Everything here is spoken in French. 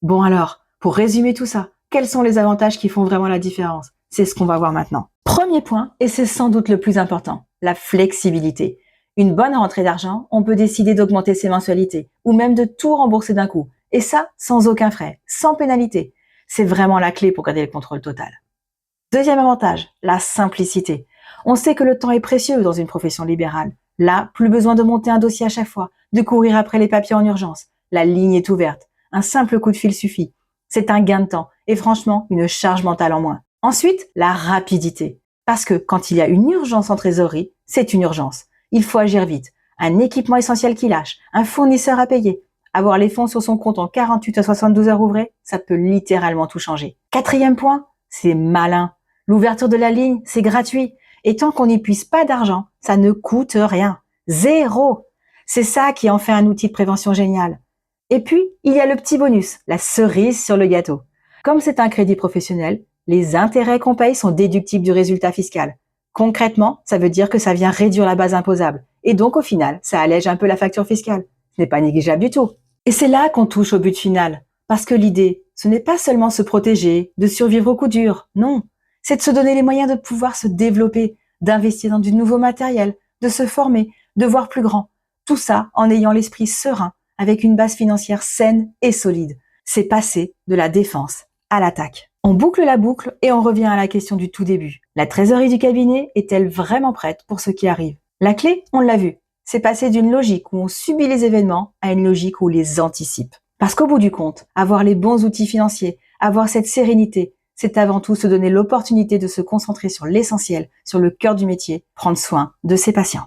Bon alors, pour résumer tout ça, quels sont les avantages qui font vraiment la différence? C'est ce qu'on va voir maintenant. Premier point, et c'est sans doute le plus important, la flexibilité. Une bonne rentrée d'argent, on peut décider d'augmenter ses mensualités ou même de tout rembourser d'un coup. Et ça, sans aucun frais, sans pénalité. C'est vraiment la clé pour garder le contrôle total. Deuxième avantage, la simplicité. On sait que le temps est précieux dans une profession libérale. Là, plus besoin de monter un dossier à chaque fois, de courir après les papiers en urgence. La ligne est ouverte. Un simple coup de fil suffit. C'est un gain de temps et franchement, une charge mentale en moins. Ensuite, la rapidité. Parce que quand il y a une urgence en trésorerie, c'est une urgence. Il faut agir vite. Un équipement essentiel qui lâche, un fournisseur à payer. Avoir les fonds sur son compte en 48 à 72 heures ouvrées, ça peut littéralement tout changer. Quatrième point, c'est malin. L'ouverture de la ligne, c'est gratuit. Et tant qu'on n'épuise pas d'argent, ça ne coûte rien. Zéro. C'est ça qui en fait un outil de prévention génial. Et puis, il y a le petit bonus, la cerise sur le gâteau. Comme c'est un crédit professionnel, les intérêts qu'on paye sont déductibles du résultat fiscal. Concrètement, ça veut dire que ça vient réduire la base imposable. Et donc, au final, ça allège un peu la facture fiscale. Ce n'est pas négligeable du tout. Et c'est là qu'on touche au but final. Parce que l'idée, ce n'est pas seulement se protéger, de survivre au coup dur. Non. C'est de se donner les moyens de pouvoir se développer, d'investir dans du nouveau matériel, de se former, de voir plus grand. Tout ça en ayant l'esprit serein, avec une base financière saine et solide. C'est passer de la défense à l'attaque. On boucle la boucle et on revient à la question du tout début. La trésorerie du cabinet est-elle vraiment prête pour ce qui arrive? La clé, on l'a vu, c'est passer d'une logique où on subit les événements à une logique où on les anticipe. Parce qu'au bout du compte, avoir les bons outils financiers, avoir cette sérénité, c'est avant tout se donner l'opportunité de se concentrer sur l'essentiel, sur le cœur du métier, prendre soin de ses patients.